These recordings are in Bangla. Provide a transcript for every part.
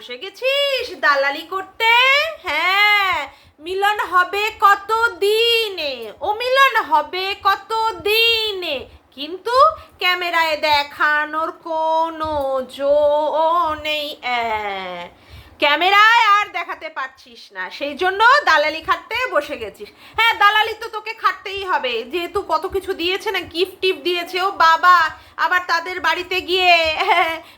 বসে গেছিস দালালি করতে? হ্যাঁ, মিলন হবে কত দিনে, ও মিলন হবে কত দিনে, কিন্তু ক্যামেরায় দেখানোর কোনো জো নেই। ক্যামেরায় আর দেখাতে পারছিস না, সেই জন্য দালালি খাটতে বসে গেছিস। হ্যাঁ, দালালি তো তোকে খাটতেই হবে, যেহেতু কত কিছু দিয়েছে না, গিফট টিফট দিয়েছে। ও বাবা, আবার তাদের বাড়িতে গিয়ে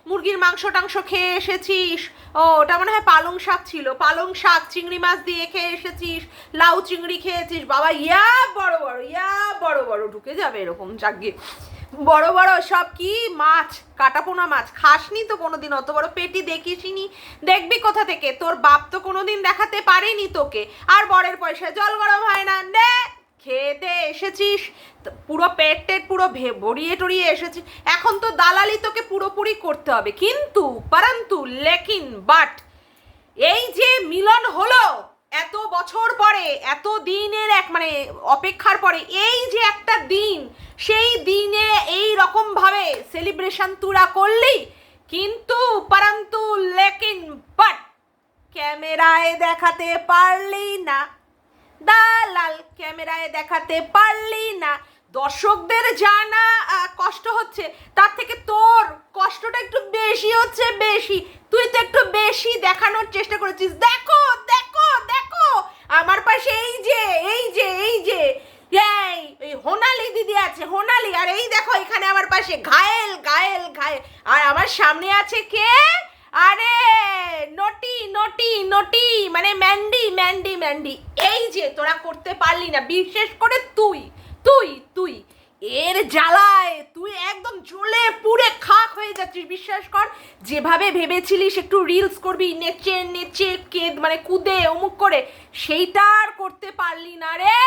মুরগির মাংস টাংস খেয়ে এসেছিস। ও, ওটা মনে হয় পালং শাক ছিল, পালং শাক চিংড়ি মাছ দিয়ে খেয়ে এসেছিস, লাউ চিংড়ি খেয়েছিস। বাবা, ইয়া বড় বড় ঢুকে যাবে এরকম জাগিয়ে বড় বড় সব কি মাছ, কাটাপোনা মাছ খাসনি তো কোনোদিন, অত বড় পেটি দেখিসনি, দেখবি কোথা থেকে? তোর বাপ তো কোনোদিন দেখাতে পারেনি তোকে। আর বরের পয়সায় জল গরম হয় না, নে খেয়ে দিয়ে এসেছিস, পুরো পেট টেট পুরো ভরিয়ে টরিয়ে এসেছিস। এখন তো দালালি তোকে পুরোপুরি করতে হবে, কিন্তু পরন্তু লেকিন বাট এই যে মিলন হলো এত বছর পরে, এত দিনের এক মানে অপেক্ষার পরে, এই যে একটা দিন, সেই দিনে এই রকম ভাবে সেলিব্রেশন তুরা করলি, কিন্তু পরন্তু লেকিন বাট ক্যামেরায় দেখাতে পারলি না, দালাল ক্যামেরায় দেখাতে পারলি না। দর্শকদের জানা কষ্ট হচ্ছে, তার থেকে তোর কষ্টটা একটু বেশি হচ্ছে, বেশি। তুই তো একটু বেশি দেখানোর চেষ্টা করেছিস। দেখো দেখো দেখো আমার পাশে এই যে এই হোনালি দিদি আছে, হোনালি, আর এই দেখো এখানে আমার পাশে ঘায়েল ঘায়েল ঘায়েল, আর আমার সামনে আছে কে? আরে নটি নটি নটি, মানে ম্যান্ডি ম্যান্ডি ম্যান্ডি। এই যে তোরা করতে পারলি না, বিশেষ করে তুই তুই তুই এর জ্বালায় তুই একদম জ্বলে পুড়ে খাক হয়ে যাচ্ছিস। বিশ্বাস কর, যেভাবে ভেবেছিলিস একটু রিলস করবি নেচে নেচে মানে কুদে অমুক করে, সেইটা আর করতে পারলি না রে।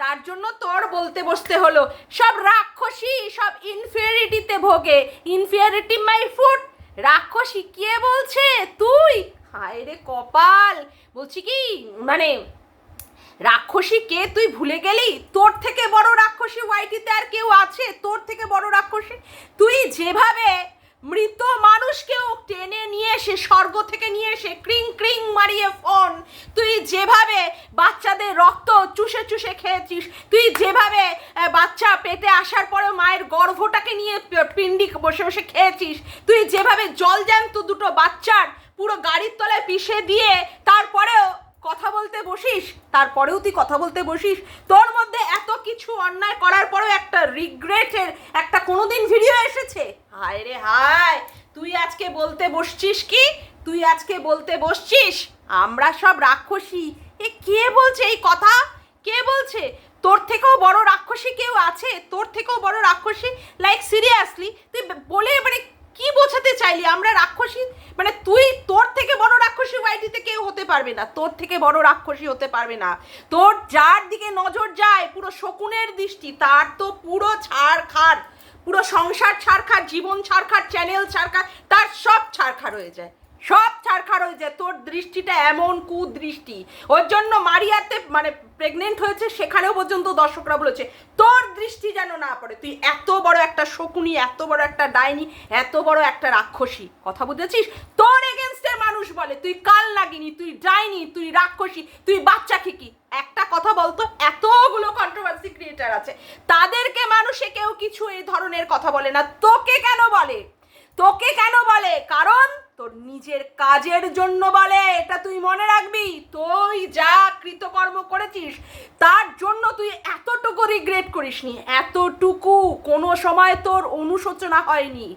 তার জন্য তোর বলতে বসতে হলো। সব রাক্ষসী, সব ইনফিয়ারিটিতে ভোগে। ইনফিয়ারিটি মাই ফুড। রাক্ষসী কে বলছে? তুই? হায় রে কপাল। বলছি কি, মানে রাক্ষসী কে তুই ভুলে গেলি? তোর থেকে বড় রাক্ষসী ওয়াইটিতে আর কেউ আছে? তোর থেকে বড় রাক্ষসী তুই যেভাবে মৃত মানুষকেও টেনে নিয়ে এসে, স্বর্গ থেকে নিয়ে এসে ক্রিং ক্রিং মারিয়ে ফোন, তুই যেভাবে বাচ্চাদের রক্ত চুষে চুষে খেয়েছিস, তুই যেভাবে বাচ্চা পেটে আসার পরে মায়ের গর্ভটাকে নিয়ে পিন্ডি বসে বসে খেয়েছিস, তুই যেভাবে জলজ্যান্ত দুটো বাচ্চার পুরো গাড়ির তলায় পিষে দিয়ে তারপরেও কথা বলতে বসিস, তোর মধ্যে এত কিছু অন্যায় করার পরেও একটা রিগ্রেটের একটা কোনোদিন ভিডিও এসেছে? হায় রে হায়, তুই আজকে বলতে বসছিস কি? তুই আজকে বলতে বসছিস আমরা সব রাক্ষসী। এ কে বলছে এই কথা? কে বলছে? তোর থেকেও বড় রাক্ষসী কেউ আছে? তোর থেকেও বড় রাক্ষসী? লাইক সিরিয়াসলি তুই বলে মানে কি বোঝাতে চাইলি আমরা রাক্ষসী? মানে তুই, তোর থেকে বড় রাক্ষসী ওয়াইটিতে কেউ হতে পারবে না, তোর থেকে বড় রাক্ষসী হতে পারবে না। তোর যার দিকে নজর যায় পুরো শকুনের দৃষ্টি, তার তো পুরো ছাড়খাড়, পুরো সংসার ছাড়খাড়, জীবন ছাড়খাড়, চ্যানেল ছাড়খাড়, তার সব ছাড়খাড় হয়ে যায়, সব ছাড়খাড় হয়ে যায়। তোর দৃষ্টিটা এমন কুদৃষ্টি, ওর জন্য মারিয়াতে মানে প্রেগনেন্ট হয়েছে, সেখানেও পর্যন্ত দর্শকরা বলেছে তোর দৃষ্টি যেন না পড়ে। তুই এত বড় একটা শকুনি, এত বড় একটা ডাইনি, এত বড় একটা রাক্ষসী, কথা বুঝেছিস? তোর এগেনস্টে মানুষ বলে তুই কাল নাগিনি, তুই ডাইনি, তুই রাক্ষসী, তুই বাচ্চা খিকি। একটা কথা বলতো, এতগুলো কন্ট্রোভার্সি ক্রিয়েটার আছে, তাদেরকে মানুষে কেউ কিছু এই ধরনের কথা বলে না, তোকে কেন বলে? তোকে কেন বলে? কারণ তোর নিজের কাজের জন্য বলে, এটা তুই মনে রাখবি। তুই যা কৃতকর্ম করেছিস তার জন্য তুই এতটুকু রিগ্রেট করিসনি, এতটুকু কোনো সময় তোর অনুশোচনা হয়নি,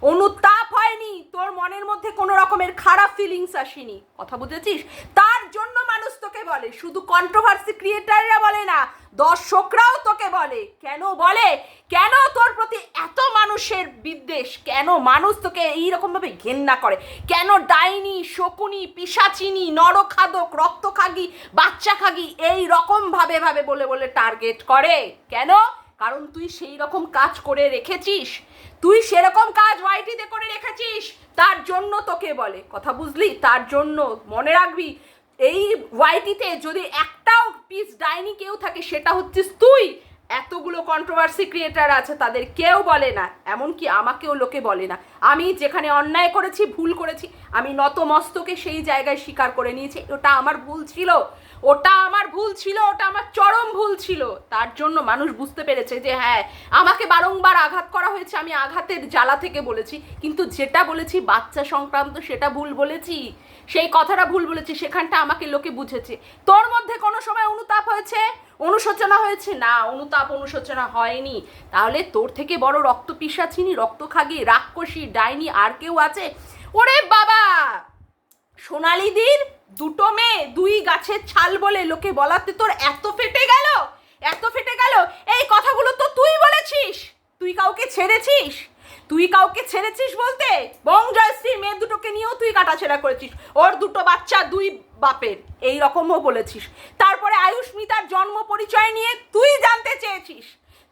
অনুতাপ হয়নি, তোর মনের মধ্যে কোনো রকমের খারাপ ফিলিংস আসেনি, কথা বুঝেছিস? তার জন্য মানুষ তোকে বলে, শুধু কন্ট্রোভার্সি ক্রিয়েটাররা বলে না, দর্শকরাও তোকে বলে। কেন বলে? কেন তোর প্রতি এত মানুষের বিদ্বেষ? কেন মানুষ তোকে এইরকমভাবে ঘেন্না করে? কেন ডাইনি, শকুনি, পিশাচিনি, নরখাদক, রক্তখাগি, বাচ্চা খাগি এই রকম ভাবে বলে বলে টার্গেট করে? কেন? কারণ তুই সেই রকম কাজ করে রেখেছিস, তুই সেরকম কাজ ওয়াইটিতে করে রেখেছিস, তার জন্য তোকে বলে, কথা বুঝলি? তার জন্য মনে রাখবি, এই ওয়াইটিতে যদি একটাও পিস ডাইনি কেউ থাকে সেটা হচ্ছিস তুই। এতগুলো কন্ট্রোভার্সি ক্রিয়েটার আছে, তাদের কেউ বলে না, এমনকি আমাকেও লোকে বলে না। আমি যেখানে অন্যায় করেছি, ভুল করেছি, আমি নতমস্তকে সেই জায়গায় স্বীকার করে নিয়েছি ওটা আমার ভুল ছিল, ওটা আমার ভুল ছিল, ওটা আমার চরম ভুল ছিল। তার জন্য মানুষ বুঝতে পেরেছে যে হ্যাঁ, আমাকে বারংবার আঘাত করা হয়েছে, আমি আঘাতের জ্বালা থেকে বলেছি, কিন্তু যেটা বলেছি বাচ্চা সংক্রান্ত সেটা ভুল বলেছি, সেই কথাটা ভুল বলেছি, সেখানটা আমাকে লোকে বুঝেছে। তোর মধ্যে কোনো সময় অনুতাপ হয়েছে, অনুশোচনা হয়েছে? না, অনুতাপ অনুশোচনা হয়নি। তাহলে তোর থেকে বড় রক্ত পিশাচিনী, রক্তখাগি, রাক্ষসী, ডাইনি আর কেউ আছে? ওরে বাবা, সোনালিদির দুটো মেয়ে, দুই গাছের ছাল বলে লোকে বলাতে তোর এত ফেটে গেল, এত ফেটে গেল। এই কথাগুলো তো তুই বলেছিস। তুই কাউকে ছেড়েছিস? তুই কাউকে ছেড়েছিস বলতে বং জয়শ্রীর মেয়ে দুটোকে নিয়েও তুই কাটাছেড়া করেছিস, ওর দুটো বাচ্চা দুই বাপের, এই রকমও বলেছিস। তারপরে আয়ুষ্মিতার জন্ম পরিচয় নিয়ে তুই জানতে চেয়েছিস,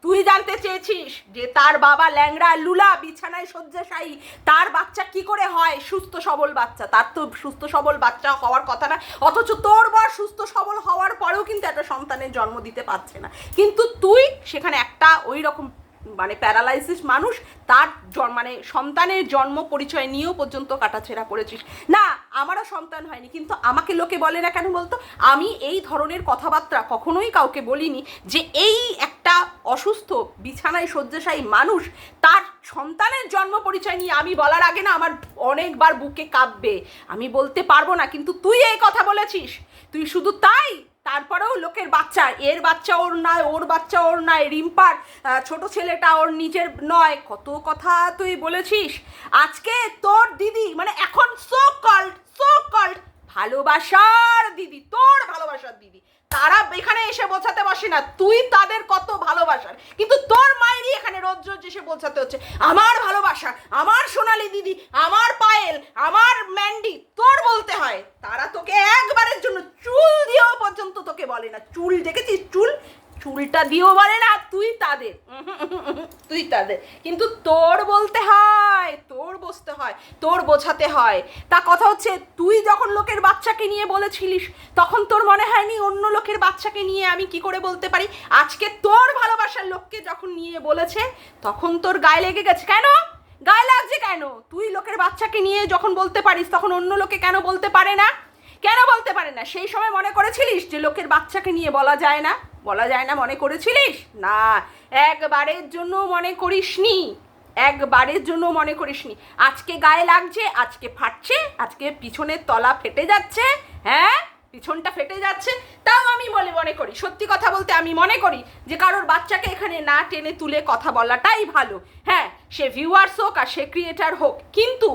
তুই জানতে চেয়েছিস যে তার বাবা ল্যাংড়া লুলা, বিছানায় শয্যাশায়ী, তার বাচ্চা কি করে হয় সুস্থ সবল বাচ্চা? তার তো সুস্থ সবল বাচ্চা হওয়ার কথা না, অথচ তোর বর সুস্থ সবল হওয়ার পরেও কিন্তু একটা সন্তানের জন্ম দিতে পারছে না। কিন্তু তুই সেখানে একটা ওই রকম মানে প্যারালাইসিস মানুষ, তার মানে সন্তানের জন্ম পরিচয় নিয়েও পর্যন্ত কাটাছেড়া করেছিস। না, আমারও সন্তান হয়নি, কিন্তু আমাকে লোকে বলে না কেন বলতো? আমি এই ধরনের কথাবার্তা কখনোই কাউকে বলিনি যে এই একটা অসুস্থ বিছানায় শয্যাশায়ী মানুষ তার সন্তানের জন্ম পরিচয় নিয়ে আমি বলার আগে না আমার অনেকবার বুকে কাঁপবে, আমি বলতে পারবো না, কিন্তু তুই এই কথা বলেছিস। তুই শুধু তাই, তারপরেও লোকের বাচ্চা, এর বাচ্চা ওর নয়, ওর বাচ্চা ওর নয়, রিম্পার ছোট ছেলেটা ওর নিজের নয়, কত কথা তুই বলেছিস। আজকে তোর দিদি, মানে এখন সো কল্ড ভালোবাসার দিদি, তোর ভালোবাসার দিদি, তারা এখানে এসে বোঝাতে বসে না তুই তাদের কত ভালোবাসার, কিন্তু তোর মায়েরই এখানে রোজ রোজ এসে বোঝাতে হচ্ছে আমার ভালোবাসা, আমার সোনালি দিদি, আমার পায়েল, আমার ম্যান্ডি, তোর বলতে হয়। তারা তোকে একবারের জন্য চুল দিয়েও পর্যন্ত তোকে বলে না। চুল দেখেছিস? চুলটা দিয়েও বলে না তুই তাদের, তুই তাদের, কিন্তু তোর বলতে হয়, তোর বসতে হয়, তোর বোঝাতে হয়। তা কথা হচ্ছে, তুই যখন লোকের বাচ্চাকে নিয়ে বলেছিলিস তখন তোর মনে হয়নি অন্য লোকের বাচ্চাকে নিয়ে আমি কি করে বলতে পারি? আজকে তোর ভালোবাসার লোককে যখন নিয়ে বলেছে তখন তোর গায়ে লেগে গেছে। কেন গায়ে লাগছে? কেন? তুই লোকের বাচ্চাকে নিয়ে যখন বলতে পারিস তখন অন্য লোকে কেন বলতে পারে না? কেন বলতে পারে না? সেই সময় মনে করেছিলিস যে লোকের বাচ্চাকে নিয়ে বলা যায় না, বলা যায় না মনে করেছিলিস? না, একবারের জন্য মনে করিসনি, একবারের জন্য মনে করিসনি। আজকে গায়ে লাগছে, আজকে ফাটছে, আজকে পিছনের তলা ফেটে যাচ্ছে, হ্যাঁ পিছনটা ফেটে যাচ্ছে, তাও আমি মনে করি, সত্যি কথা বলতে আমি মনে করি যে কারোর বাচ্চাকে এখানে না টেনে তুলে কথা বলাটাই ভালো। হ্যাঁ, সে ভিউয়ার্স হোক আর সে ক্রিয়েটার হোক, কিন্তু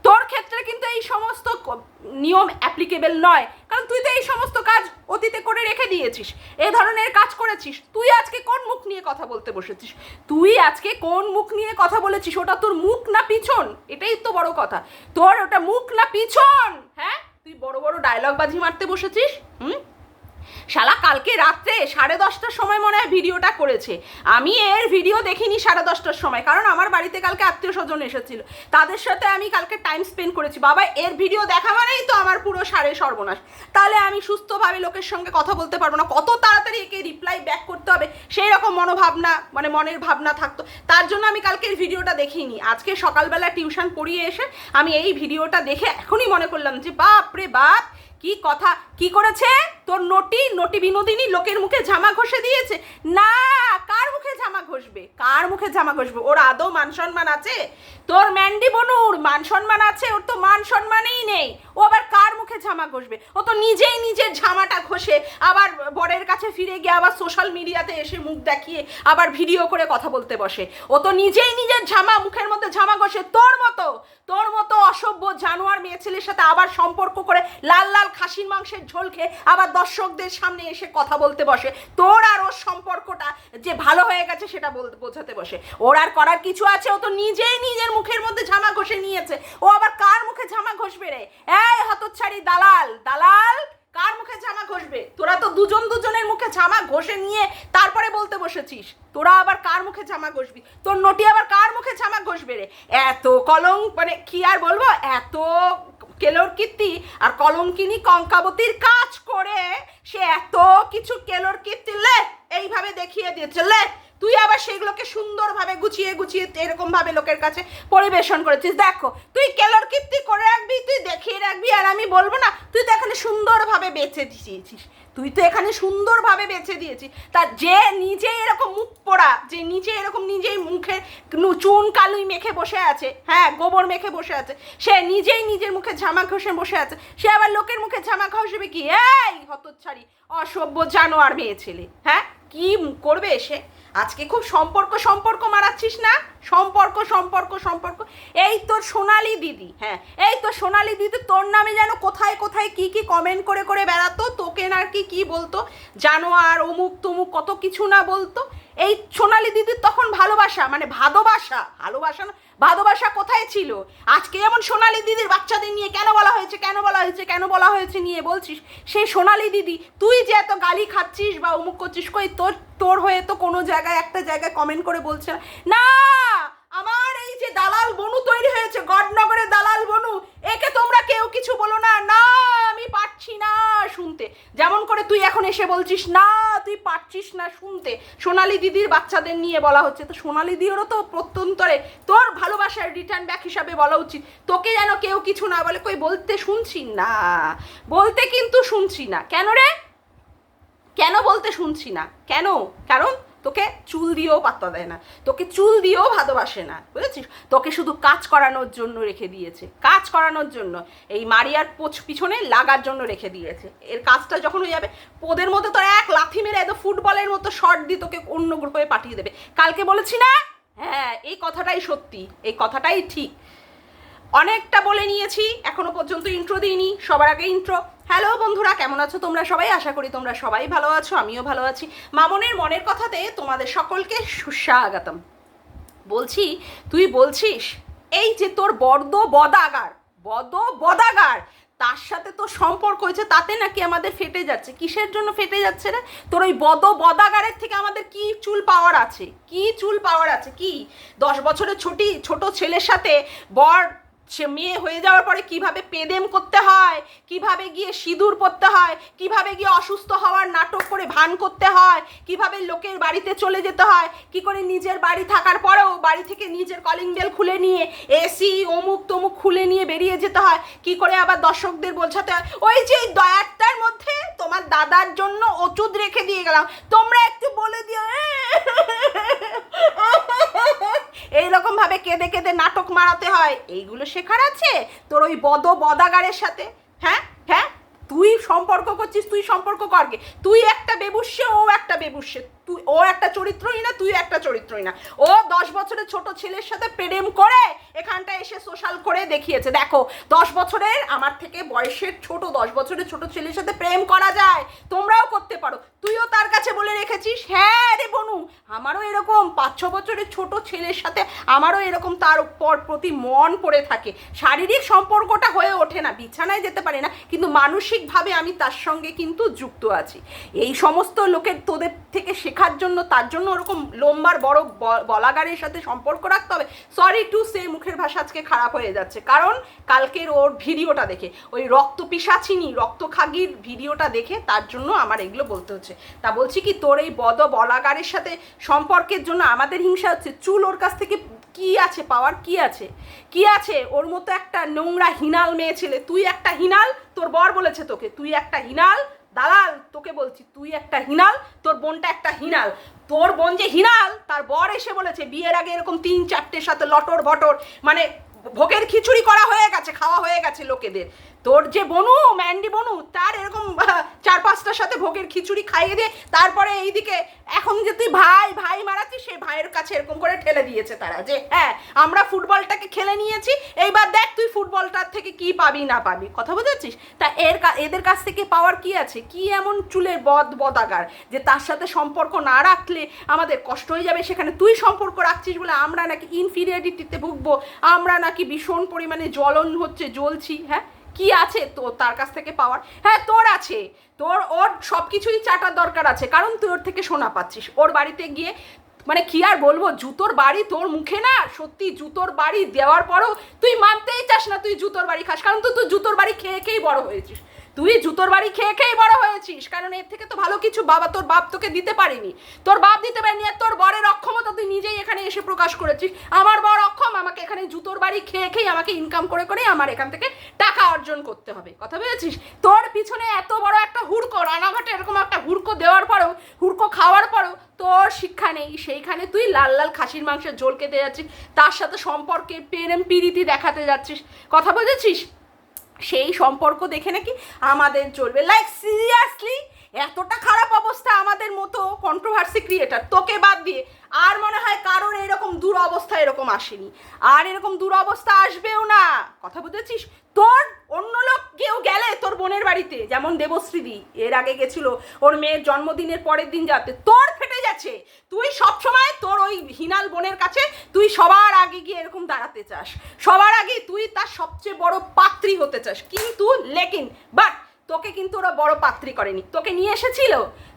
তোর ক্ষেত্রে কিন্তু এই সমস্ত নিয়ম অ্যাপ্লিকেবল নয়, কারণ তুই তো এই সমস্ত কাজ অতীতে করে রেখে দিয়েছিস, এ ধরনের কাজ করেছিস। তুই আজকে কোন মুখ নিয়ে কথা বলতে বসেছিস? তুই আজকে কোন মুখ নিয়ে কথা বলেছিস? ওটা তোর মুখ না পিছন? এটাই তো বড় কথা, তোর ওটা মুখ না পিছন? হ্যাঁ, তুই বড় বড় ডায়লগ বাজি মারতে বসেছিস। শালা কালকে রাত্রে 10:30টার সময় মনে হয় ভিডিওটা করেছে, আমি এর ভিডিও দেখিনি 10:30টার সময়, কারণ আমার বাড়িতে কালকে আত্মীয় স্বজন এসেছিল, তাদের সাথে আমি কালকে টাইম স্পেন্ড করেছি। বাবা, এর ভিডিও দেখা মানেই তো আমার পুরো সর্বনাশ, তাহলে আমি সুস্থভাবে লোকের সঙ্গে কথা বলতে পারবো না, কত তাড়াতাড়ি একে রিপ্লাই ব্যাক করতে হবে সেই রকম মনোভাবনা, মানে মনের ভাবনা থাকতো, তার জন্য আমি কালকের ভিডিওটা দেখিনি। আজকে সকালবেলা টিউশন পড়িয়ে এসে আমি এই ভিডিওটা দেখে এখনই মনে করলাম যে বাপ রে বাপ, কি কথা, কি করেছে তোর নটি বিনোদিনী লোকের মুখে ঝামা ঘষে দিয়েছে। না, কার মুখে ঝামা ঘষবে? কার মুখে ঝামা ঘষবে? ওর আদৌ মান সম্মান আছে? তোর ম্যান্ডি বনুর মান সম্মান আছে? ওর তো মান সম্মানই নেই, ও আবার কার মুখে ঝামা ঘষবে? ও তো নিজেই নিজের ঝামাটা ঘষে আবার বরের কাছে ফিরে গিয়ে আবার সোশ্যাল মিডিয়াতে এসে মুখ দেখিয়ে আবার ভিডিও করে কথা বলতে বসে। ও তো নিজেই নিজের ঝামা, মুখের মধ্যে ঝামা ঘষে তোর মতো অসভ্য জানোয়ার মেয়ে ছেলের সাথে আবার সম্পর্ক করে লাল লাল খাসির মাংসের ঝোল খেয়ে আবার দর্শকদের সামনে এসে কথা বলতে বসে। তোর আর ওর সম্পর্কটা যে ভালো হয়ে গেছে সেটা বোঝাতে বসে। ওর আর করার কিছু আছে? ও তো নিজেই নিজের মুখের মধ্যে ঝামা ঘষে নিয়েছে, ও আবার কার মুখে ঝামা ঘষবে রে? এই হতচ্ছাড়ি দালাল, কার মুখে ঝামা ঘষবে? তোরা তো দুজনের মুখে ঝামা ঘষে নিয়ে তারপরে বলতে বসেছিস, তোরা আবার কার মুখে ঝামা ঘষবি? তোর নটি আবার কার মুখে ঝামা ঘষবে রে? এত মানে কি আর বলবো, এত কেলোর কীর্তি আর কলঙ্কিনী কঙ্কাবতীর কাজ করে সে এত কিছু কেলোর কীর্তিলে এইভাবে দেখিয়ে দিয়েছে লে, তুই আবার সেগুলোকে সুন্দরভাবে গুছিয়ে গুছিয়ে এরকম ভাবে লোকের কাছে পরিবেশন করেছিস। দেখো তুই কেলোর কীর্তি করে রাখবি, তুই দেখিয়ে রাখবি, আর আমি বলবো না? তুই তো এখানে সুন্দরভাবে বেছে দিয়েছিস, তুই তো এখানে সুন্দরভাবে বেছে দিয়েছিস। তা যে নিজেই এরকম মুখ পোড়া, যে নিজে এরকম নিজেই মুখে চুন কালুই মেখে বসে আছে, হ্যাঁ গোবর মেখে বসে আছে, সে নিজেই নিজের মুখে ঝামা ঘষে বসে আছে, সে আবার লোকের মুখে ঝামা ঘষবে কি? এই হতচ্ছাড়ি অসভ্য জানোয়ার মেয়ে ছেলে, হ্যাঁ কি করবে সে? আজকে খুব সম্পর্ক মারাচ্ছিস না? সম্পর্ক এই তোর সোনালি দিদি, হ্যাঁ এই তো সোনালি দিদি তোর নামে যেন কোথায় কোথায় কি কি কমেন্ট করে করে বেড়াতো, তোকে না কি বলতো, জানোয়ার অমুক তমুক কত কিছু না বলতো। এই সোনালি দিদির তখন ভালোবাসা মানে ভালোবাসা কোথায় ছিল? আজকে যেমন সোনালি দিদির বাচ্চাদের নিয়ে কেন বলা হয়েছে নিয়ে বলছিস, সেই সোনালি দিদি তুই যে এত গালি খাচ্ছিস বা অমুক করছিস, কই তোর হয়ে তো কোনো জায়গায় একটা জায়গায় কমেন্ট করে বলছে না আমার এই যে দালাল বনু তৈরি হয়েছে, গডনগরের দালাল বনু, একে তোমরা কেউ কিছু বলো না, না আমি পারছি না শুনতে। যেমন করে তুই এখন এসে বলছিস না তুই পারছিস না শুনতে, সোনালি দিদির বাচ্চাদের নিয়ে বলা হচ্ছে, তো সোনালি দিদিরও তো প্রত্যন্তরে তোর ভালোবাসার রিটার্ন ব্যাক হিসাবে বলা উচিত, তোকে যেন কেউ কিছু না বলে। কই বলতে শুনছি না, বলতে কিন্তু শুনছি না। কেন রে? কেন বলতে শুনছি না? কেন? কারণ তোকে চুল দিয়েও পাত্তা দেয় না, তোকে চুল দিয়েও ভালোবাসে না, বুঝেছিস? তোকে শুধু কাজ করানোর জন্য রেখে দিয়েছে, কাজ করানোর জন্য, এই মারিয়ার পিছনে লাগার জন্য রেখে দিয়েছে। এর কাজটা যখন হয়ে যাবে পোদের মধ্যে তোর এক লাথি মেরে এত ফুটবলের মতো শর্ট দিয়ে তোকে অন্য গ্রুপে পাঠিয়ে দেবে। কালকে বলেছি না? হ্যাঁ এই কথাটাই সত্যি, এই কথাটাই ঠিক। অনেকটা বলে নিয়েছি, এখনো পর্যন্ত ইন্ট্রো দিইনি, সবার আগে ইন্ট্রো। হ্যালো বন্ধুরা, কেমন আছো তোমরা সবাই? আশা করি তোমরা সবাই ভালো আছো, আমিও ভালো আছি। মামনের মনের কথাতে তোমাদের সকলকে সুস্বাগতম। বলছি তুই বলছিস এই যে তোর বদাগার তার সাথে তোর সম্পর্ক হয়েছে, তাতে নাকি আমাদের ফেটে যাচ্ছে। কিসের জন্য ফেটে যাচ্ছে রে? তোর ওই বদাগারের থেকে আমাদের কি চুল পাওয়ার আছে? কি 10 বছরের ছোট ছেলের সাথে সে মেয়ে হয়ে যাওয়ার পরে কিভাবে পেদেম করতে হয়, কিভাবে গিয়ে সিঁদুর পরতে হয়, কিভাবে গিয়ে অসুস্থ হওয়ার নাটক করে ভান করতে হয়, কিভাবে লোকের বাড়িতে চলে যেতে হয়, কি করে নিজের বাড়ি থাকার পরেও বাড়ি থেকে নিজের কলিং বেল খুলে নিয়ে এসি অমুক তমুক খুলে নিয়ে বেরিয়ে যেতে হয়, কি করে আবার দর্শকদের বোঝাতে হয় ওই যে দয়ারটার মধ্যে তোমার দাদার জন্য ওষুধ রেখে দিয়ে গেলাম, তোমরা একটু বলে দিও। এইরকম ভাবে কেঁদে কেঁদে নাটক মারাতে হয়, এইগুলো শেখার আছে তোর ওই বদাগারের সাথে? হ্যাঁ হ্যাঁ তুই সম্পর্ক করছিস, তুই সম্পর্ক করগে, তুই একটা বেবুষ্যে, ও একটা বেবুষ্যে, ও একটা চরিত্রই না, তুই একটা চরিত্রই না। ও 10 বছরের ছোট ছেলের সাথে প্রেম করে এখানটা এসে সোশ্যাল করে দেখিয়েছে, দেখো 10 বছরের আমার থেকে বয়সের 10 বছরের ছোট ছেলের সাথে প্রেম করা যায়, তোমরাও করতে পারো। তুইও তার কাছে বলে রেখেছিস হ্যাঁ রে বনু আমারও এরকম 5-6 বছরের ছোট ছেলের সাথে আমারও এরকম তার প্রতি মন পড়ে থাকে, শারীরিক সম্পর্কটা হয়ে ওঠে না, বিছানায় যেতে পারে না, কিন্তু মানসিকভাবে আমি তার সঙ্গে কিন্তু যুক্ত আছি। এই সমস্ত লোকের তোদের থেকে শেখার জন্য, তার জন্য ওরকম লম্বার বড় বলাগারের সাথে সম্পর্ক রাখতে হবে? সরি টু সে, মুখের ভাষা আজকে খারাপ হয়ে যাচ্ছে, কারণ কালকের ওর ভিডিওটা দেখে, ওই রক্ত পিসাচিনি রক্ত খাগির ভিডিওটা দেখে, তার জন্য আমার এগুলো বলতে হচ্ছে। তা বলছি কি তোর এই বলাগারের সাথে সম্পর্কের জন্য আমাদের হিংসা হচ্ছে। চুল ওর কাছ থেকে কি আছে পাওয়ার? কি আছে ওর মতো একটা নোংরা হিনাল মেয়ে ছেলে? তুই একটা হিনাল, তোর বর বলেছে তোকে তুই একটা হিনাল দালাল, তোকে বলছি তুই একটা হিনাল, তোর বোনটা একটা হিনাল। তোর বোন যে হিনাল তার বর এসে বলেছে বিয়ের আগে এরকম 3-4টের সাথে লটর বটর মানে ভোগের খিচুড়ি করা হয়ে গেছে, খাওয়া হয়ে গেছে লোকেদের। তোর যে বনু ম্যান্ডি বনু তার এরকম 4-5টার সাথে ভোগের খিচুড়ি খাইয়ে দিয়ে তারপরে এইদিকে এখন যে তুই ভাই মারাচ্ছিস, সেই ভাইয়ের কাছে এরকম করে ঠেলে দিয়েছে তারা যে হ্যাঁ আমরা ফুটবলটাকে খেলে নিয়েছি, এইবার দেখ তুই ফুটবলটার থেকে কি পাবি না পাবি, কথা বুঝেছিস? তা এদের কাছ থেকে পাওয়ার কি আছে? কি এমন চুলের বদাগার যে তার সাথে সম্পর্ক না রাখলে আমাদের কষ্ট হয়ে যাবে? সেখানে তুই সম্পর্ক রাখছিস বলে আমরা নাকি ইনফিরিয়রিটিতে ভুগবো, আমরা নাকি ভীষণ পরিমাণে জ্বলছি। হ্যাঁ কি আছে তো তার কাছ থেকে পাওয়ার? হ্যাঁ তোর আছে, ওর সব কিছুই চাটার দরকার আছে, কারণ তুই ওর থেকে শোনা পাচ্ছিস। ওর বাড়িতে গিয়ে মানে কি আর বলবো, জুতোর বাড়ি তোর মুখে না, সত্যি জুতোর বাড়ি দেওয়ার পরও তুই মানতেই চাস না তুই জুতোর বাড়ি খাস, কারণ তুই জুতোর বাড়ি খেয়ে খেয়েই বড় হয়েছিস। তুই জুতোর বাড়ি খেয়ে খেয়েই বড় হয়েছিস, কারণ এর থেকে তো ভালো কিছু তোর বাপ তোকে দিতে পারেনি, তোর বাপ দিতে পারেনি। আর তোর বরের অক্ষমতা তুই নিজেই এখানে এসে প্রকাশ করেছিস। আমার বর অক্ষম, আমাকে এখানে জুতোর বাড়ি খেয়ে খেয়ে আমাকে ইনকাম করে করে আমার এখান থেকে টাকা অর্জন করতে হবে, কথা বুঝেছিস? তোর পিছনে এত বড় একটা হুড়কো, রানাঘাটে এরকম একটা হুড়কো দেওয়ার পরেও, হুড়কো খাওয়ার পরেও তোর শিক্ষা নেই। সেইখানে তুই লাল লাল খাসির মাংসের ঝোল খেতে যাচ্ছিস, তার সাথে সম্পর্কে প্রেম প্রীতি দেখাতে যাচ্ছিস, কথা বুঝেছিস? সেই সম্পর্ক দেখে নাকি আমাদের চলবে? লাইক সিরিয়াসলি এতটা খারাপ অবস্থা আমাদের মতো কন্ট্রোভার্সি ক্রিয়েটার, তোকে বাদ দিয়ে আর মনে হয় কারোর এরকম দুরবস্থা এরকম আসেনি, আর এরকম দুরবস্থা আসবেও না, কথা বুঝেছিস? তোর অন্য লোক কেউ গেলে তোর বোনের বাড়িতে, যেমন দেবশ্রীদি এর আগে গেছিল ওর মেয়ের জন্মদিনের পরের দিন যাতে, তোর ফেটে যাচ্ছে। তুই সবসময় তোর ওই হিনাল বোনের কাছে তুই সবার আগে গিয়ে এরকম দাঁড়াতে চাস, সবার আগে তুই তার সবচেয়ে বড় পাত্রী হতে চাস, কিন্তু লেকিন বাট তোকে কিন্তু ওরা বড় পাত্রী করেনি। তোকে নিয়ে এসেছিল,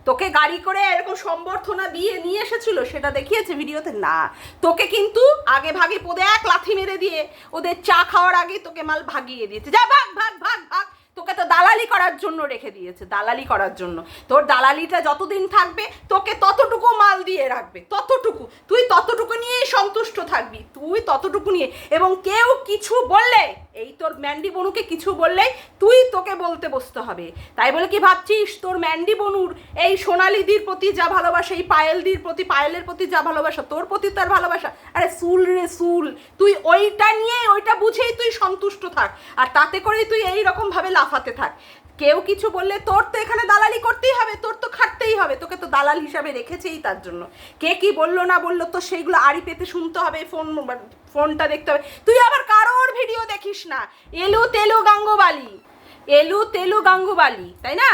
তোকে গাড়ি করে এরকম সম্বর্ধনা দিয়ে নিয়ে এসেছিল, সেটা দেখিয়েছে ভিডিওতে না। তোকে কিন্তু আগে ভাগে পদে এক লাথি মেরে দিয়ে ওদের চা খাওয়ার আগে তোকে মাল ভাগিয়ে দিয়েছে, যা ভাগ ভাগ ভাগ ভাগ। তোকে তো দালালি করার জন্য রেখে দিয়েছে, দালালি করার জন্য। তোর দালালিটা যতদিন থাকবে তোকে ততটুকু মাল দিয়ে রাখবে, ততটুকু তুই ততটুকু নিয়েই সন্তুষ্ট থাকবি, তুই ততটুকু নিয়ে। এবং কেউ কিছু বললে, এই তোর ম্যান্ডি বনুকে কিছু বললেই তোকে বলতে বসতে হবে। তাই বলে কি ভাবছিস তোর ম্যান্ডি বনুর এই সোনালিদির প্রতি যা ভালোবাসা, এই পায়েলের প্রতি যা ভালোবাসা, তোর প্রতি তার ভালোবাসা? আরে সুল রে সুল, তুই ওইটা নিয়ে ওইটা বুঝেই তুই সন্তুষ্ট থাক, আর তাতে করেই তুই এইরকম ভাবে লাফাতে থাক। কেউ কিছু বললে তোর তো এখানে দালালি করতেই হবে, তোর তো খাটতেই হবে, তোকে তো দালাল হিসাবে রেখেছেই তার জন্য। কে কি বললো না বললো তো সেইগুলো আড়ি পেতে শুনতে হবে, ফোনটা দেখতে হবে। তুই আবার কারোর ভিডিও দেখিস না, এলু তেলু গাঙ্গুবালি, তাই না?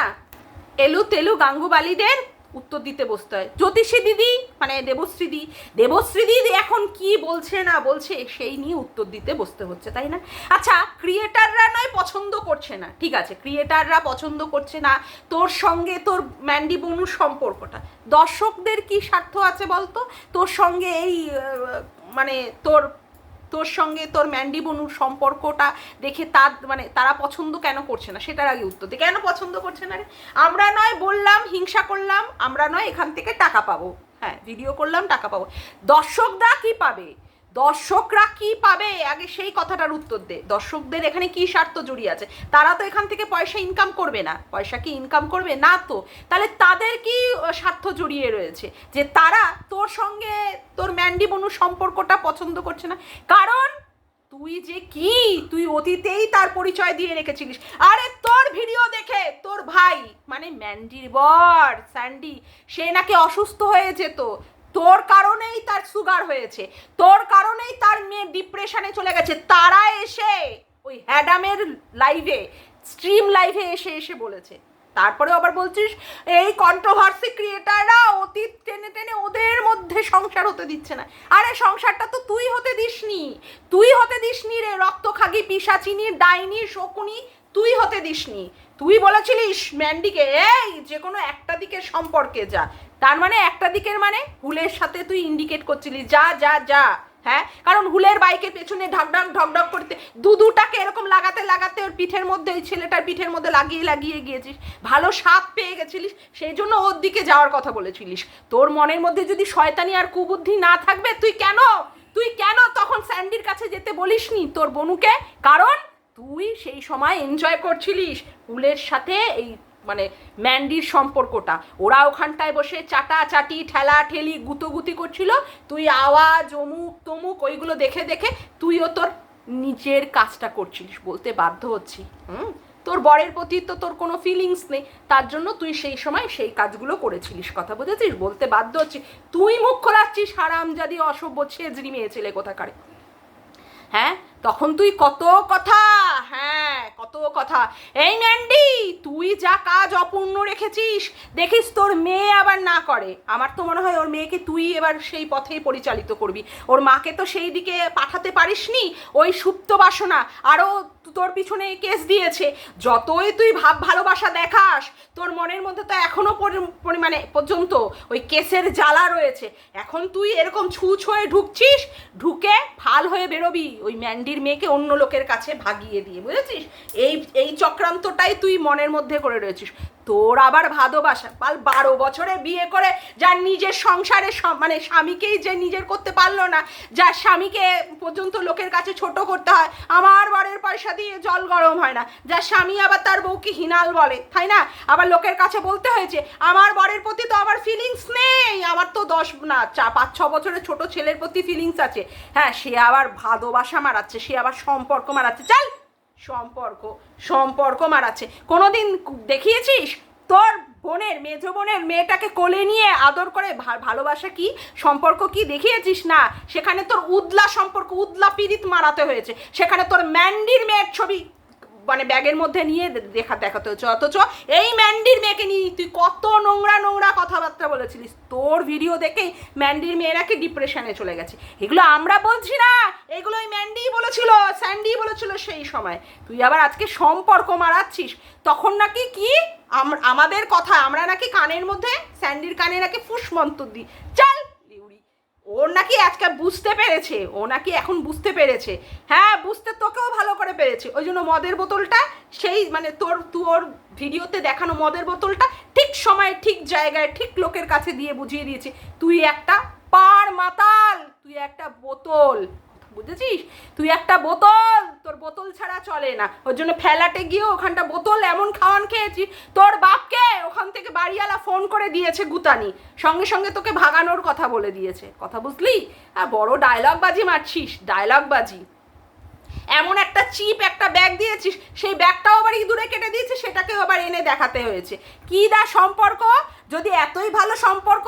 এলু তেলু গাঙ্গুবালিদের উত্তর দিতে বসতে হয়। জ্যোতিষী দিদি মানে দেবশ্রী দিদি এখন কি বলছে না বলছে সেই নিয়ে উত্তর দিতে বসতে হচ্ছে, তাই না? আচ্ছা, ক্রিয়েটাররা নয় পছন্দ করছে না, ঠিক আছে, ক্রিয়েটাররা পছন্দ করছে না তোর সঙ্গে তোর ম্যান্ডি বনুর সম্পর্কটা। দর্শকদের কি স্বার্থ আছে বলতো তোর সঙ্গে এই মানে তোর সঙ্গে তোর ম্যান্ডি বনুর সম্পর্কটা দেখে তার মানে তারা পছন্দ কেন করছে না, সেটার আগে উত্তর দিই। কেন পছন্দ করছে না রে? আমরা নয় বললাম হিংসা করলাম, আমরা নয় এখান থেকে টাকা পাবো, হ্যাঁ ভিডিও করলাম টাকা পাবো, দর্শকরা কি পাবে আগে সেই কথাটার উত্তর দে। দর্শকদের এখানে কি স্বার্থ জড়িয়ে আছে? তারা তো এখান থেকে পয়সা ইনকাম করবে না, পয়সা কি ইনকাম করবে না? তো তাহলে তাদের কি স্বার্থ জড়িয়ে রয়েছে যে তারা তোর সঙ্গে তোর ম্যান্ডি বনুর সম্পর্কটা পছন্দ করছে না? কারণ তুই অতীতেই তার পরিচয় দিয়ে রেখেছিলিস। আরে তোর ভিডিও দেখে তোর ভাই মানে ম্যান্ডির বর স্যান্ডি সে নাকি অসুস্থ হয়ে যেত, তোর কারণেই তার সুগার হয়েছে, তোর কারণেই তার মেয়ে ডিপ্রেশনে চলে গেছে। তারা এসে ওই হ্যাডামের স্ট্রিম লাইভে এসে বলেছে। তারপরে আবার বলছিস এই কন্ট্রোভার্সি ক্রিয়েটাররা অতীত টেনে টেনে ওদের মধ্যে সংসার হতে দিচ্ছে না। আরে সংসারটা তো তুই হতে দিসনি রে, রক্তখাগি পিশাচিনি ডাইনি শকুনি তুই হতে দিসনি। তুই বলেছিলিস ম্যান্ডিকে এই যে কোনো একটা দিকের সম্পর্কে যা, তার মানে একটা দিকের মানে হুলের সাথে তুই ইন্ডিকেট করছিলিস যা যা যা, হ্যাঁ, কারণ হুলের বাইকের পেছনে ঢকঢক করতে দুটাকে এরকম লাগাতে ওর পিঠের মধ্যে, ওই ছেলেটার পিঠের মধ্যে লাগিয়ে গিয়েছিস, ভালো স্বাদ পেয়ে গেছিলিস, সেই জন্য ওর দিকে যাওয়ার কথা বলেছিলিস। তোর মনের মধ্যে যদি শয়তানি আর কুবুদ্ধি না থাকবে তুই কেন তখন স্যান্ডির কাছে যেতে বলিসনি তোর বনুকে? কারণ তুই সেই সময় এনজয় করছিলিস হুলের সাথে এই মানে ম্যান্ডির সম্পর্কটা। ওরা ওখানটায় বসে চাটাচাটি ঠেলা ঠেলি গুতোগুতি করছিল, তুই আওয়াজ অমুক তমুক ওইগুলো দেখে দেখে তুইও তোর নিজের কাজটা করছিলিস। বলতে বাধ্য হচ্ছি, তোর বরের প্রতি তো তোর কোনো ফিলিংস নেই, তার জন্য তুই সেই সময় সেই কাজগুলো করেছিলিস, কথা বুঝেছিস? বলতে বাধ্য হচ্ছি, তুই মুখ খোলাচ্ছিস হারামজাদি অসভ্য ছেজরি মেয়ে ছেলে কোথাকারে। হ্যাঁ, তখন তুই কত কথা এই ম্যান্ডি তুই যা কাজ অপূর্ণ রেখেছিস দেখিস তোর মেয়ে আবার না করে। আমার তো মনে হয় ওর মেয়েকে তুই এবার সেই পথেই পরিচালিত করবি। ওর মাকে তো সেই দিকে পাঠাতে পারিসনি, ওই সুপ্ত বাসনা আরও তোর পিছনে কেস দিয়েছে। যতই তুই ভালোবাসা দেখাস তোর মনের মধ্যে তো এখনো পরিমাণে পর্যন্ত ওই কেসের জ্বালা রয়েছে। এখন তুই এরকম ছুঁচ হয়ে ঢুকে ফাল হয়ে বেরোবি ওই ম্যান্ডির মেয়েকে অন্য লোকের কাছে ভাগিয়ে দিয়ে, বুঝেছিস? এই এই চক্রান্তটাই তুই মনের মধ্যে করে রয়েছিস। তোর আবার ভালোবাসা, 12 বছরে বিয়ে করে যার নিজের সংসারে মানে স্বামীকেই যে নিজের করতে পারলো না, যার স্বামীকে পর্যন্ত লোকের কাছে ছোট করতে হয়, আমার বরের পয়সা দিয়ে জল গরম হয় না, যার স্বামী আবার তার বউকে হিনাল বলে, তাই না? আবার লোকের কাছে বলতে হয়েছে আমার বরের প্রতি তো আমার ফিলিংস নেই, আমার তো 5-6 বছরের ছোট ছেলের প্রতি ফিলিংস আছে। হ্যাঁ, সে আবার ভালোবাসা মারাচ্ছে, সে আবার সম্পর্ক মারাচ্ছে। চল, সম্পর্ক মারাচ্ছে। কোনোদিন দেখিয়েছিস তোর মেজ বোনের মেয়েটাকে কোলে নিয়ে আদর করে ভালোবাসা কি, সম্পর্ক কি দেখিয়েছিস? না, সেখানে তোর উদলা সম্পর্ক, উদলা পীড়িত মারাতে হয়েছে। সেখানে তোর ম্যান্ডির মেয়ের ছবি মানে ব্যাগের মধ্যে নিয়ে দেখাতে হচ্ছে। অথচ এই ম্যান্ডির মেয়েকে নিয়ে তুই কত নোংরা কথাবার্তা বলেছিলিস। তোর ভিডিও দেখেই ম্যান্ডির মেয়েরা কি ডিপ্রেশনে চলে গেছে। এগুলো আমরা বলছি না, এগুলো ওই ম্যান্ডিই বলেছিল, স্যান্ডি বলেছিল সেই সময়। তুই আবার আজকে সম্পর্ক মারাচ্ছিস। তখন নাকি কি আমাদের কথা আমরা নাকি কানের মধ্যে, স্যান্ডির কানে নাকি ফুসমন্তর দিই। চল, ওর নাকি আজকে বুঝতে পেরেছে, ও নাকি এখন বুঝতে পেরেছে। হ্যাঁ, বুঝতে তোকেও ভালো করে পেরেছে। ওই জন্য মদের বোতলটা সেই মানে তোর ভিডিওতে দেখানো মদের বোতলটা ঠিক সময়ে ঠিক জায়গায় ঠিক লোকের কাছে দিয়ে বুঝিয়ে দিয়েছে তুই একটা পার মাতাল, তুই একটা বোতল, বুঝেছিস? তুই একটা বোতল, তোর বোতল ছাড়া চলে না। ওর জন্য ফেলাটে গিয়ে ওখানটা বোতল এমন খাওয়ান খেয়েছি, তোর বাপকে ওখান থেকে বাড়িওয়ালা ফোন করে দিয়েছে গুতানি, সঙ্গে সঙ্গে তোকে ভাগানোর কথা বলে দিয়েছে। কথা বুঝলি? আর বড় ডায়লগ বাজি মারছিস, ডায়লগ বাজি। এমন একটা চিপ একটা ব্যাগ দিয়েছিস, সেই ব্যাগটাও আবার ইঁদুরে কেটে দিয়েছে, সেটাকেও আবার এনে দেখাতে হয়েছে। কি দা সম্পর্ক? যদি এতই ভালো সম্পর্ক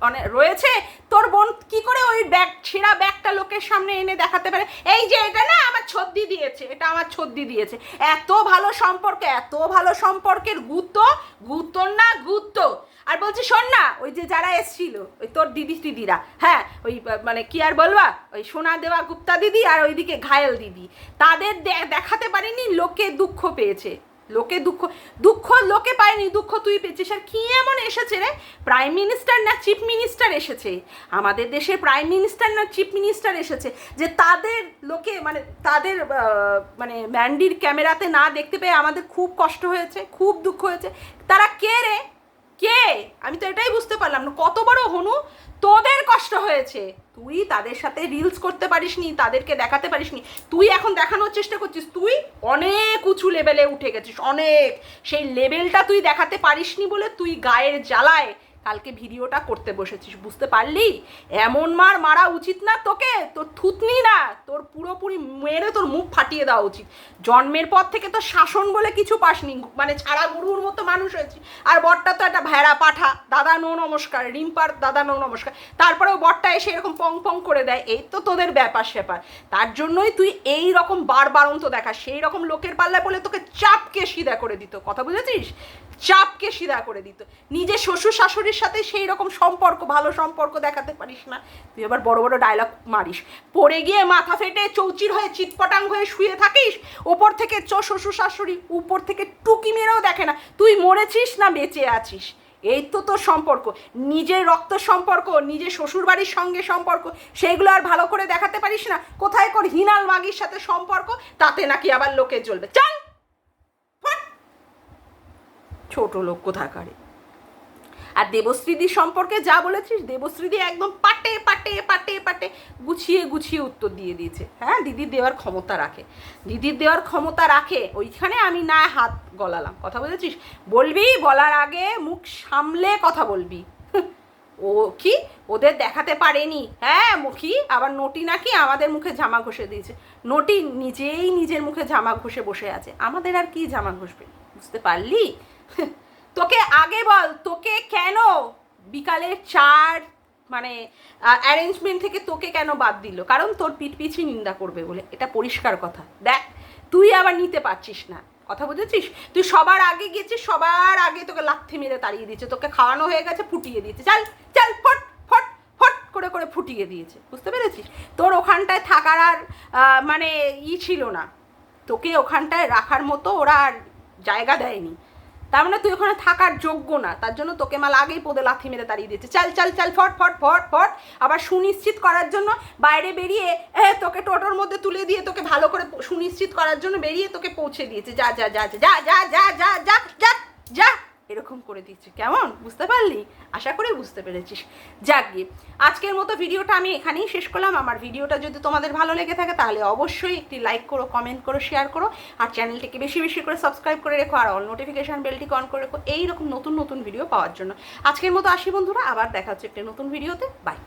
মানে রয়েছে, তোর বোন কি করে ওই ছেঁড়া ব্যাগটা লোকের সামনে এনে দেখাতে পারে? এই যে এটা না আমার ছদ্দি দিয়েছে, এটা আমার ছদ্দি দিয়েছে। এত ভালো সম্পর্ক, এত ভালো সম্পর্কের গুত্ত না গুত্ত। আর বলছি শোন না, ওই যে যারা এসছিল ওই তোর দিদিরা, হ্যাঁ ওই মানে কি আর বলবা, ওই সোনা দেওয়া গুপ্তা দিদি আর ওইদিকে ঘায়েল দিদি, তাদের দেখাতে পারিনি, লোকে দুঃখ পেয়েছে। দুঃখ লোকে পায়নি, দুঃখ তুই পেয়েছিস। আর কি এমন এসেছে রে? প্রাইম মিনিস্টার না চিফ মিনিস্টার এসেছে আমাদের দেশের? প্রাইম মিনিস্টার না চিফ মিনিস্টার এসেছে যে তাদের লোকে মানে তাদের মানে ম্যান্ডির ক্যামেরাতে না দেখতে পেয়ে আমাদের খুব কষ্ট হয়েছে, খুব দুঃখ হয়েছে। তারা কে রে? কে? আমি তো এটাই বুঝতে পারলাম না। কত বড় হনু, তোদের কষ্ট হয়েছে। তুই তাদের সাথে রিলস করতে পারিসনি, তাদেরকে দেখাতে পারিসনি। তুই এখন দেখানোর চেষ্টা করছিস তুই অনেক উঁচু লেভেলে উঠে গেছিস, অনেক। সেই লেভেলটা তুই দেখাতে পারিসনি বলে তুই গায়ের জ্বালায় কালকে ভিডিওটা করতে বসেছিস। বুঝতে পারলি? এমন মারা উচিত না তোকে, তোর থুতনি না, তোর পুরোপুরি মেরে তোর মুখ ফাটিয়ে দেওয়া উচিত। জন্মের পর থেকে তো শাসন বলে কিছু পাসনি, মানে ছাড়া গরুর মতো মানুষ হয়েছি। আর বরটা তো একটা ভেড়া পাঠা, দাদা নো নমস্কার, রিম্পার দাদা নো নমস্কার। তারপরেও বরটা এসে এরকম পং করে দেয়, এই তো তোদের ব্যাপার স্যাপার। তার জন্যই তুই এই রকম বারবারন্ত দেখা, সেই রকম লোকের পাল্লায় বলে তোকে চাপকে সিধা করে দিত। কথা বুঝেছিস? চাপকে সিধা করে দিত। নিজের শ্বশুর শাশুড়ির সাথে সেই রকম সম্পর্ক, ভালো সম্পর্ক দেখাতে পারিস না, তুই আবার বড় বড় ডায়লগ মারিস। পড়ে গিয়ে মাথা ফেটে চৌচির হয়ে চিৎপটাং হয়ে শুয়ে থাকিস, ওপর থেকে শ্বশুর শাশুড়ি উপর থেকে টুকি মেরেও দেখে না তুই মরেছিস না বেঁচে আছিস। এই তো তোর সম্পর্ক, নিজের রক্ত সম্পর্ক, নিজের শ্বশুরবাড়ির সঙ্গে সম্পর্ক, সেইগুলো আর ভালো করে দেখাতে পারিস না। কোথায় কর হিনাল মাগির সাথে সম্পর্ক, তাতে নাকি আবার লোকে জ্বলবে। চল, ছোট লোক কোথাকারে। আর দেবশ্রীদির সম্পর্কে যা বলেছিস, দেবশ্রীদি একদম পাটে পাটে পাটে পাটে গুছিয়ে উত্তর দিয়ে দিয়েছে। হ্যাঁ, দিদির দেওয়ার ক্ষমতা রাখে, ওইখানে আমি না হাত গলালাম। কথা বুঝেছিস? বলবি, বলার আগে মুখ সামলে কথা বলবি। ও কি ওদের দেখাতে পারেনি? হ্যাঁ, মুখী আবার নটি নাকি আমাদের মুখে জামা ঘষে দিয়েছে। নটি নিজেই নিজের মুখে জামা ঘষে বসে আছে, আমাদের আর কি জামা ঘষবে? বুঝতে পারলি? তোকে আগে বল, তোকে কেন বিকালের চার মানে অ্যারেঞ্জমেন্ট থেকে তোকে কেন বাদ দিল? কারণ তোর পিছি নিন্দা করবে বলে, এটা পরিষ্কার কথা। দেখ, তুই আবার নিতে পারছিস না। কথা বুঝেছিস? তুই সবার আগে গেছিস, সবার আগে তোকে লাথি মেরে তাড়িয়ে দিয়েছে, তোকে খাওয়ানো হয়ে গেছে, ফুটিয়ে দিয়েছে। চল ফট ফট ফট করে ফুটিয়ে দিয়েছে। বুঝতে পেরেছিস? তোর ওখানটায় থাকার আর মানে ছিল না, তোকে ওখানটায় রাখার মতো ওরা আর জায়গা দেয়নি। তার মানে তুই ওখানে থাকার যোগ্য না, তার জন্য তোকে মাল আগেই পদে লাথি মেরে তাড়িয়ে দিয়েছে। চাল চাল চাল, ফট ফট ফট ফট। আবার সুনিশ্চিত করার জন্য বাইরে বেরিয়ে তোকে টোটোর মধ্যে তুলে দিয়ে তোকে ভালো করে সুনিশ্চিত করার জন্য বেরিয়ে তোকে পৌঁছে দিয়েছে। যা যা যা যা যা যা যা যা যা যা, এরকম করে দিচ্ছে। কেমন, বুঝতে পারলি? আশা করি বুঝতে পেরেছিস। যাক গিয়ে আজকের মতো ভিডিওটা আমি এখানেই শেষ করলাম। আমার ভিডিওটা যদি তোমাদের ভালো লেগে থাকে তাহলে অবশ্যই একটি লাইক করো, কমেন্ট করো, শেয়ার করো, আর চ্যানেলটিকে বেশি বেশি করে সাবস্ক্রাইব করে রেখো, আর অল নোটিফিকেশান বেলটিকে অন করে রেখো এইরকম নতুন নতুন ভিডিও পাওয়ার জন্য। আজকের মতো আসি বন্ধুরা, আবার দেখা হচ্ছে একটা নতুন ভিডিওতে। বাই।